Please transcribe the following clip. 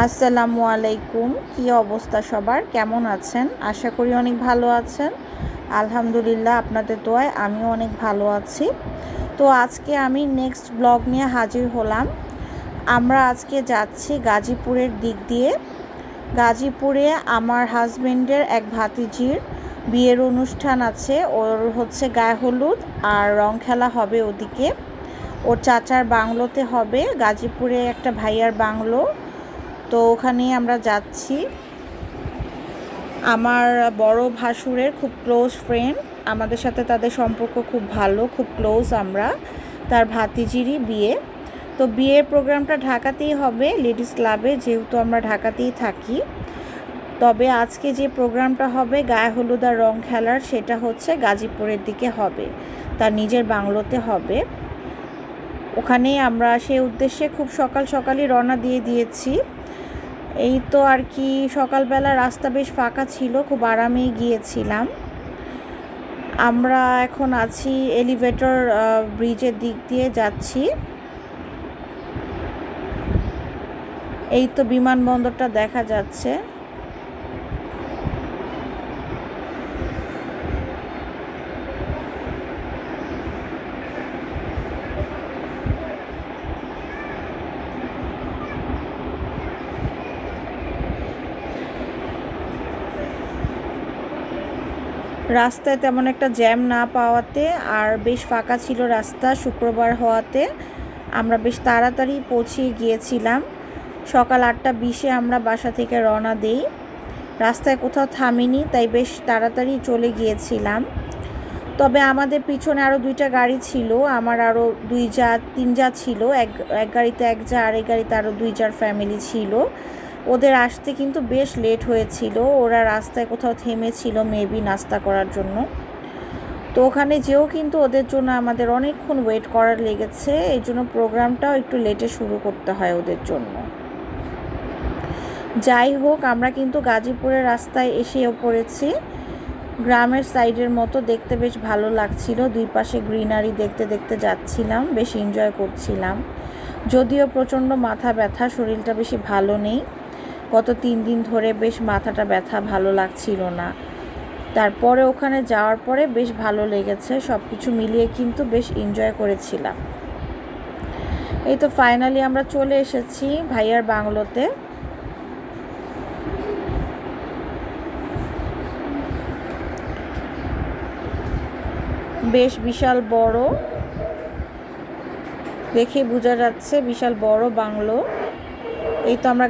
আসসালামু আলাইকুম। কি অবস্থা সবার, কেমন আছেন? আশা করি অনেক ভালো আছেন। আলহামদুলিল্লাহ, আপনাদের দোয়ায় আমিও অনেক ভালো আছি। তো আজকে আমি নেক্সট ব্লগ নিয়ে হাজির হলাম। আমরা আজকে যাচ্ছি গাজীপুরের দিক দিয়ে। গাজীপুরে আমার হাজবেন্ডের এক ভাতিজির বিয়ের অনুষ্ঠান আছে। ওর গায়ে হলুদ আর রং খেলা হবে ওদিকে। ওর চাচার বাংলোতে হবে, গাজীপুরে একটা ভাইয়ার বাংলো। তো ওখানে আমরা যাচ্ছি। আমার বড় ভাসুরের খুব ক্লোজ ফ্রেন্ড, আমাদের সাথে তাদের সম্পর্ক খুব ভালো, খুব ক্লোজ আমরা। তার ভাতিজিরই বিয়ে। তো বিয়ের প্রোগ্রামটা ঢাকাতেই হবে, লেডিস ক্লাবে, যেহেতু আমরা ঢাকাতেই থাকি। তবে আজকে যে প্রোগ্রামটা হবে গায়ে হলুদ আর রং খেলার, সেটা গাজীপুরের দিকে হবে, তার নিজের বাংলোতে হবে। ওখানেই আমরা সেই উদ্দেশ্যে খুব সকাল সকালই রওনা দিয়ে দিয়েছি। এই তো আর কি, সকালবেলা রাস্তা বেশ ফাঁকা ছিল, খুব আরামেই গিয়েছিলাম। আমরা এখন আছি এলিভেটর ব্রিজের দিক দিয়ে যাচ্ছি। এই তো বিমানবন্দরটা দেখা যাচ্ছে। রাস্তায় তেমন একটা জ্যাম না পাওয়াতে আর বেশ ফাঁকা ছিল রাস্তা, শুক্রবার হওয়াতে আমরা বেশ তাড়াতাড়ি পৌঁছে গিয়েছিলাম। সকাল 8:20 আমরা বাসা থেকে রওনা দিই। রাস্তায় কোথাও থামিনি, তাই বেশ তাড়াতাড়ি চলে গিয়েছিলাম। তবে আমাদের পিছনে আরও 2টা গাড়ি ছিল, আমার আরও 3 যা ছিল। এক গাড়িতে 1 যা, আর এক গাড়িতে আরও 2 যার ফ্যামিলি ছিল। ওদের আসতে কিন্তু বেশ লেট হয়েছিল। ওরা রাস্তায় কোথাও থেমেছিল মেবি নাস্তা করার জন্য। তো ওখানে যেও কিন্তু ওদের জন্য আমাদের অনেকক্ষণ ওয়েট করার লেগেছে। এই জন্য প্রোগ্রামটাও একটু লেটে শুরু করতে হয় ওদের জন্য। যাই হোক, আমরা কিন্তু গাজীপুরের রাস্তায় এসেও পড়েছি। গ্রামের সাইডের মতো দেখতে বেশ ভালো লাগছিল। 2 পাশে গ্রিনারি দেখতে দেখতে যাচ্ছিলাম, বেশ এনজয় করছিলাম। যদিও প্রচণ্ড মাথা ব্যথা, শরীরটা বেশি ভালো নেই। গত 3 দিন ধরে বেশ মাথাটা ব্যথা, ভালো লাগছিল না। তারপরে ওখানে যাওয়ার পরে বেশ ভালো লেগেছে। সব কিছু মিলিয়ে কিন্তু বেশ এনজয় করেছিলাম। এই তো ফাইনালি আমরা চলে এসেছি ভাইয়ার বাংলোতে। বেশ বিশাল বড়, দেখে বোঝা যাচ্ছে বিশাল বড় বাংলো। এই তো আমরা